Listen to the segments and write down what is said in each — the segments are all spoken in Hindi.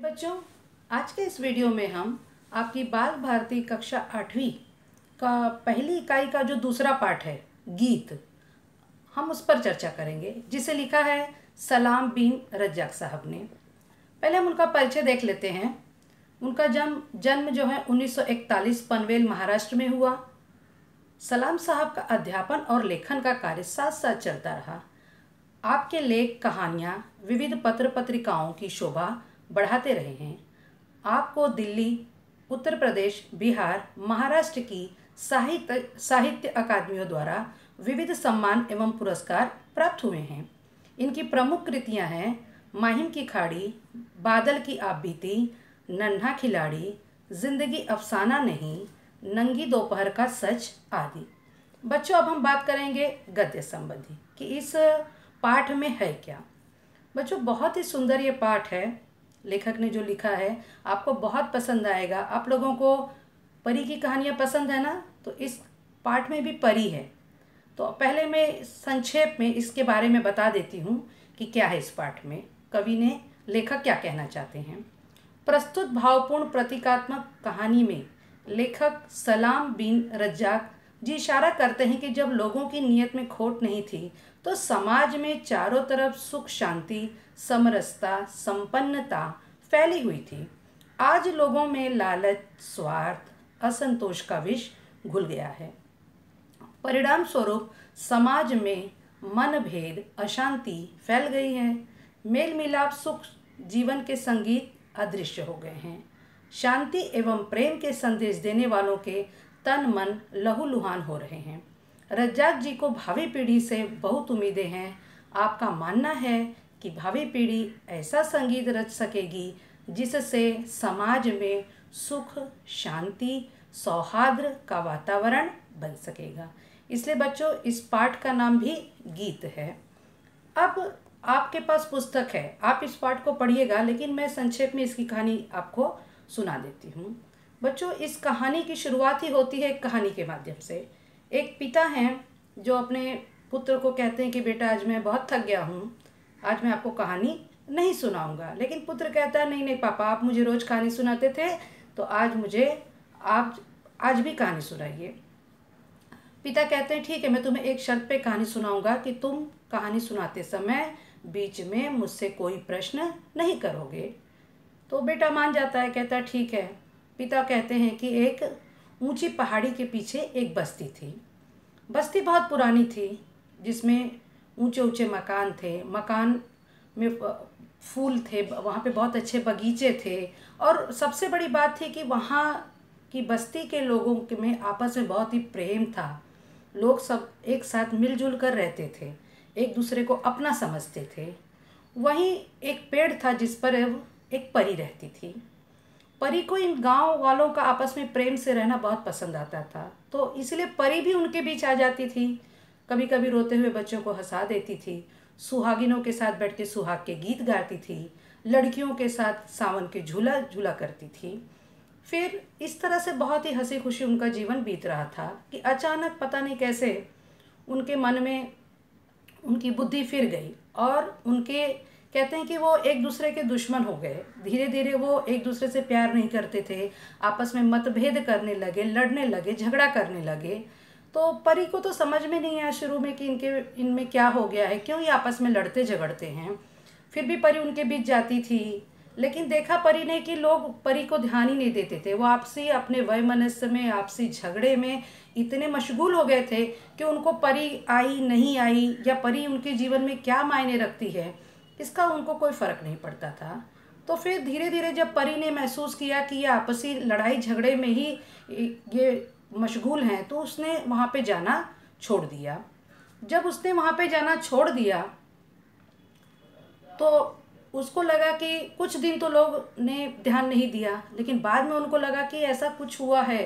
बच्चों, आज के इस वीडियो में हम आपकी बाल भारती कक्षा 8वीं का पहली इकाई का जो दूसरा पाठ है गीत, हम उस पर चर्चा करेंगे, जिसे लिखा है सलाम बिन रज्जाक साहब ने। पहले हम उनका परिचय देख लेते हैं। उनका जन्म जो है 1941 पनवेल महाराष्ट्र में हुआ। सलाम साहब का अध्यापन और लेखन का कार्य साथ साथ चलता रहा। आपके लेख, कहानियाँ विविध पत्र पत्रिकाओं की शोभा बढ़ाते रहे हैं। आपको दिल्ली, उत्तर प्रदेश, बिहार, महाराष्ट्र की साहित्य अकादमियों द्वारा विविध सम्मान एवं पुरस्कार प्राप्त हुए हैं। इनकी प्रमुख कृतियां हैं माहिम की खाड़ी, बादल की आप बीती, नन्हा खिलाड़ी, जिंदगी अफसाना नहीं, नंगी दोपहर का सच आदि। बच्चों, अब हम बात करेंगे गद्य संबंधी कि इस पाठ में है क्या। बच्चों, बहुत ही सुंदर ये पाठ है। लेखक ने जो लिखा है आपको बहुत पसंद आएगा। आप लोगों को परी की कहानियाँ पसंद है ना, तो इस पाठ में भी परी है। तो पहले मैं संक्षेप में इसके बारे में बता देती हूँ कि क्या है इस पाठ में, कवि ने, लेखक क्या कहना चाहते हैं। प्रस्तुत भावपूर्ण प्रतीकात्मक कहानी में लेखक सलाम बिन रज्जाक जी इशारा करते हैं कि जब लोगों की नीयत में खोट नहीं थी तो समाज में चारों तरफ सुख, शांति, समरसता, संपन्नता फैली हुई थी। आज लोगों में लालच, स्वार्थ, असंतोष का विष घुल गया है। परिणाम स्वरूप समाज में मनभेद, अशांति फैल गई है। मेल मिलाप, सुख जीवन के संगीत अदृश्य हो गए हैं। शांति एवं प्रेम के संदेश देने वालों के तन मन लहूलुहान हो रहे हैं। रज्जाक जी को भावी पीढ़ी से बहुत उम्मीदें हैं। आपका मानना है कि भावी पीढ़ी ऐसा संगीत रच सकेगी जिससे समाज में सुख, शांति, सौहार्द का वातावरण बन सकेगा। इसलिए बच्चों, इस पाठ का नाम भी गीत है। अब आपके पास पुस्तक है, आप इस पाठ को पढ़िएगा, लेकिन मैं संक्षेप में इसकी कहानी आपको सुना देती हूँ। बच्चों, इस कहानी की शुरुआत ही होती है एक कहानी के माध्यम से। एक पिता हैं जो अपने पुत्र को कहते हैं कि बेटा, आज मैं बहुत थक गया हूँ, आज मैं आपको कहानी नहीं सुनाऊंगा। लेकिन पुत्र कहता है, नहीं नहीं पापा, आप मुझे रोज़ कहानी सुनाते थे, तो आज मुझे आप आज भी कहानी सुनाइए। पिता कहते हैं, ठीक है, मैं तुम्हें एक शर्त पे कहानी सुनाऊंगा कि तुम कहानी सुनाते समय बीच में मुझसे कोई प्रश्न नहीं करोगे। तो बेटा मान जाता है, कहता है ठीक है। पिता कहते हैं कि एक ऊंची पहाड़ी के पीछे एक बस्ती थी। बस्ती बहुत पुरानी थी, जिसमें ऊंचे ऊंचे मकान थे। मकान में फूल थे, वहाँ पे बहुत अच्छे बगीचे थे, और सबसे बड़ी बात थी कि वहाँ की बस्ती के लोगों में आपस में बहुत ही प्रेम था। लोग सब एक साथ मिलजुल कर रहते थे, एक दूसरे को अपना समझते थे। वहीं एक पेड़ था जिस पर एक परी रहती थी। परी को इन गांव वालों का आपस में प्रेम से रहना बहुत पसंद आता था, तो इसलिए परी भी उनके बीच आ जाती थी। कभी कभी रोते हुए बच्चों को हंसा देती थी, सुहागिनों के साथ बैठ के सुहाग के गीत गाती थी, लड़कियों के साथ सावन के झूला झूला करती थी। फिर इस तरह से बहुत ही हंसी खुशी उनका जीवन बीत रहा था कि अचानक पता नहीं कैसे उनके मन में उनकी बुद्धि फिर गई, और उनके कहते हैं कि वो एक दूसरे के दुश्मन हो गए। धीरे धीरे वो एक दूसरे से प्यार नहीं करते थे, आपस में मतभेद करने लगे, लड़ने लगे, झगड़ा करने लगे। तो परी को तो समझ में नहीं आया शुरू में कि इनमें क्या हो गया है, क्यों ये आपस में लड़ते झगड़ते हैं। फिर भी परी उनके बीच जाती थी, लेकिन देखा परी ने कि लोग परी को ध्यान ही नहीं देते थे। वो आपसी अपने वैमनस्य में, आपसी झगड़े में इतने मशगूल हो गए थे कि उनको परी आई नहीं आई या परी उनके जीवन में क्या मायने रखती है, इसका उनको कोई फ़र्क नहीं पड़ता था। तो फिर धीरे धीरे जब परी ने महसूस किया कि ये आपसी लड़ाई झगड़े में ही ये मशगूल हैं, तो उसने वहाँ पे जाना छोड़ दिया। जब उसने वहाँ पे जाना छोड़ दिया तो उसको लगा कि कुछ दिन तो लोग ने ध्यान नहीं दिया, लेकिन बाद में उनको लगा कि ऐसा कुछ हुआ है,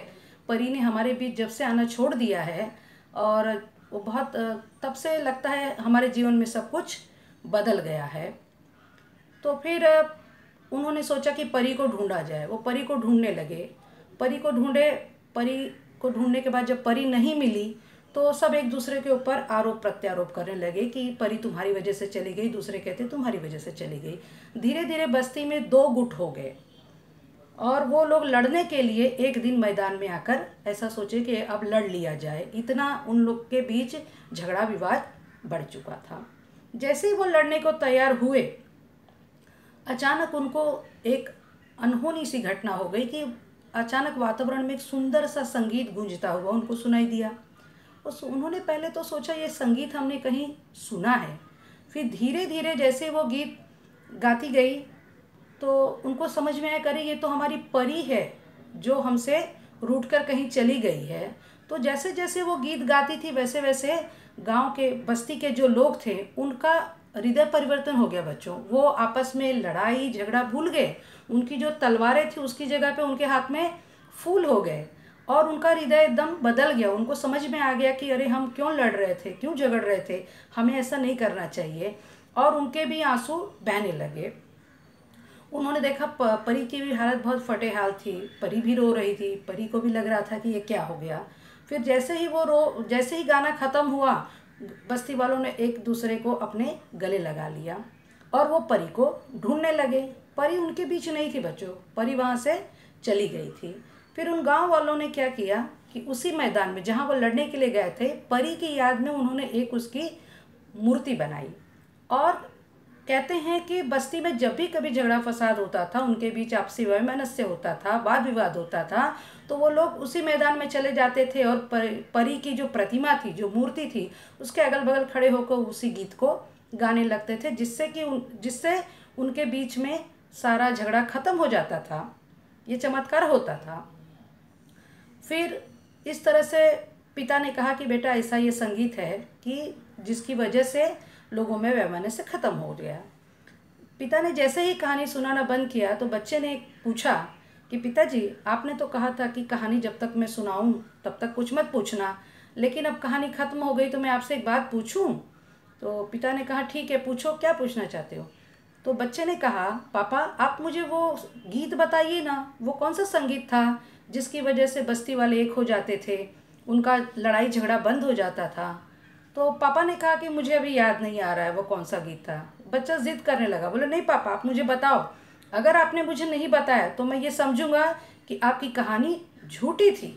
परी ने हमारे बीच जब से आना छोड़ दिया है, और वो बहुत तब से लगता है हमारे जीवन में सब कुछ बदल गया है। तो फिर उन्होंने सोचा कि परी को ढूंढा जाए। वो परी को ढूंढने लगे, परी को ढूंढने के बाद जब परी नहीं मिली तो सब एक दूसरे के ऊपर आरोप प्रत्यारोप करने लगे कि परी तुम्हारी वजह से चली गई, दूसरे कहते तुम्हारी वजह से चली गई। धीरे धीरे बस्ती में दो गुट हो गए और वो लोग लड़ने के लिए एक दिन मैदान में आकर ऐसा सोचे कि अब लड़ लिया जाए। इतना उन लोग के बीच झगड़ा विवाद बढ़ चुका था। जैसे ही वो लड़ने को तैयार हुए, अचानक उनको एक अनहोनी सी घटना हो गई कि अचानक वातावरण में एक सुंदर सा संगीत गूंजता हुआ उनको सुनाई दिया। उन्होंने पहले तो सोचा ये संगीत हमने कहीं सुना है, फिर धीरे धीरे जैसे वो गीत गाती गई तो उनको समझ में आया, करे ये तो हमारी परी है जो हमसे रूठ कर कहीं चली गई है। तो जैसे जैसे वो गीत गाती थी वैसे वैसे गांव के बस्ती के जो लोग थे उनका हृदय परिवर्तन हो गया बच्चों। वो आपस में लड़ाई झगड़ा भूल गए, उनकी जो तलवारें थी उसकी जगह पे उनके हाथ में फूल हो गए और उनका हृदय एकदम बदल गया। उनको समझ में आ गया कि अरे हम क्यों लड़ रहे थे, क्यों झगड़ रहे थे, हमें ऐसा नहीं करना चाहिए। और उनके भी आंसू बहने लगे। उन्होंने देखा परी की भी हालत बहुत फटे हाल थी, परी भी रो रही थी, परी को भी लग रहा था कि ये क्या हो गया। फिर जैसे ही गाना ख़त्म हुआ, बस्ती वालों ने एक दूसरे को अपने गले लगा लिया और वो परी को ढूंढने लगे। परी उनके बीच नहीं थी बच्चों, परी वहाँ से चली गई थी। फिर उन गांव वालों ने क्या किया कि उसी मैदान में जहाँ वो लड़ने के लिए गए थे, परी की याद में उन्होंने एक उसकी मूर्ति बनाई। और कहते हैं कि बस्ती में जब भी कभी झगड़ा फसाद होता था, उनके बीच आपसी वैमनस्य होता था, वाद विवाद होता था, तो वो लोग उसी मैदान में चले जाते थे और परी की जो प्रतिमा थी, जो मूर्ति थी, उसके अगल बगल खड़े होकर उसी गीत को गाने लगते थे, जिससे उनके बीच में सारा झगड़ा खत्म हो जाता था। ये चमत्कार होता था। फिर इस तरह से पिता ने कहा कि बेटा ऐसा ये संगीत है कि जिसकी वजह से लोगों में वैमनस्य खत्म हो गया। पिता ने जैसे ही कहानी सुनाना बंद किया तो बच्चे ने पूछा कि पिताजी, आपने तो कहा था कि कहानी जब तक मैं सुनाऊं तब तक कुछ मत पूछना, लेकिन अब कहानी ख़त्म हो गई तो मैं आपसे एक बात पूछूं। तो पिता ने कहा ठीक है पूछो, क्या पूछना चाहते हो। तो बच्चे ने कहा पापा आप मुझे वो गीत बताइए ना, वो कौन सा संगीत था जिसकी वजह से बस्ती वाले एक हो जाते थे, उनका लड़ाई झगड़ा बंद हो जाता था। तो पापा ने कहा कि मुझे अभी याद नहीं आ रहा है वो कौन सा गीत था। बच्चा जिद करने लगा, बोले नहीं पापा आप मुझे बताओ, अगर आपने मुझे नहीं बताया तो मैं ये समझूंगा कि आपकी कहानी झूठी थी।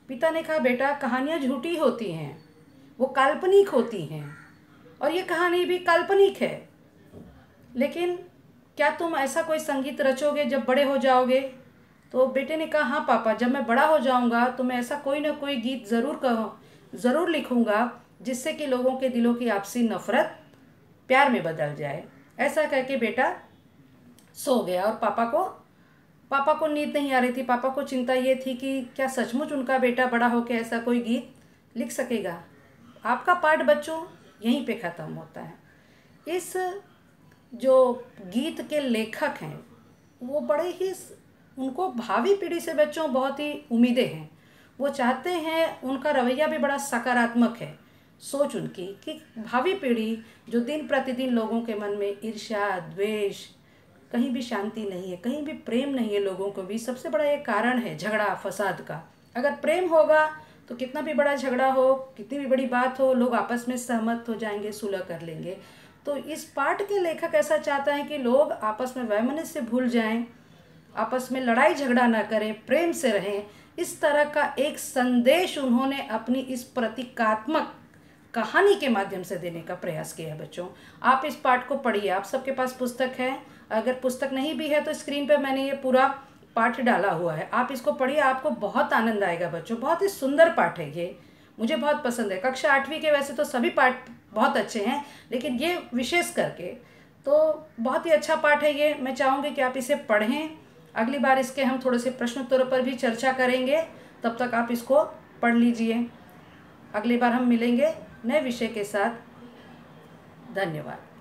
पिता ने कहा बेटा कहानियाँ झूठी होती हैं, वो काल्पनिक होती हैं और ये कहानी भी काल्पनिक है, लेकिन क्या तुम ऐसा कोई संगीत रचोगे जब बड़े हो जाओगे। तो बेटे ने कहा हाँ पापा, जब मैं बड़ा हो जाऊंगा तो मैं ऐसा कोई ना कोई गीत ज़रूर लिखूंगा जिससे कि लोगों के दिलों की आपसी नफ़रत प्यार में बदल जाए। ऐसा करके बेटा सो गया और पापा को नींद नहीं आ रही थी। पापा को चिंता ये थी कि क्या सचमुच उनका बेटा बड़ा होकर ऐसा कोई गीत लिख सकेगा। आपका पाठ बच्चों यहीं पे ख़त्म होता है। इस जो गीत के लेखक हैं वो बड़े ही, उनको भावी पीढ़ी से बच्चों बहुत ही उम्मीदें हैं। वो चाहते हैं, उनका रवैया भी बड़ा सकारात्मक है, सोच उनकी कि भावी पीढ़ी जो दिन प्रतिदिन लोगों के मन में ईर्ष्या द्वेष, कहीं भी शांति नहीं है, कहीं भी प्रेम नहीं है लोगों को भी, सबसे बड़ा ये कारण है झगड़ा फसाद का। अगर प्रेम होगा तो कितना भी बड़ा झगड़ा हो, कितनी भी बड़ी बात हो, लोग आपस में सहमत हो जाएंगे, सुलह कर लेंगे। तो इस पाठ के लेखक ऐसा चाहता है कि लोग आपस में वैमनस्य से भूल जाएं, आपस में लड़ाई झगड़ा ना करें, प्रेम से रहें। इस तरह का एक संदेश उन्होंने अपनी इस प्रतीकात्मक कहानी के माध्यम से देने का प्रयास किया है। बच्चों आप इस पाठ को पढ़िए, आप सबके पास पुस्तक है, अगर पुस्तक नहीं भी है तो स्क्रीन पर मैंने ये पूरा पाठ डाला हुआ है, आप इसको पढ़िए, आपको बहुत आनंद आएगा बच्चों। बहुत ही सुंदर पाठ है ये, मुझे बहुत पसंद है। कक्षा 8वीं के वैसे तो सभी पाठ बहुत अच्छे हैं, लेकिन ये विशेष करके तो बहुत ही अच्छा पाठ है ये। मैं चाहूँगी कि आप इसे पढ़ें। अगली बार इसके हम थोड़े से प्रश्नोत्तरों पर भी चर्चा करेंगे, तब तक आप इसको पढ़ लीजिए। अगली बार हम मिलेंगे नए विषय के साथ। धन्यवाद।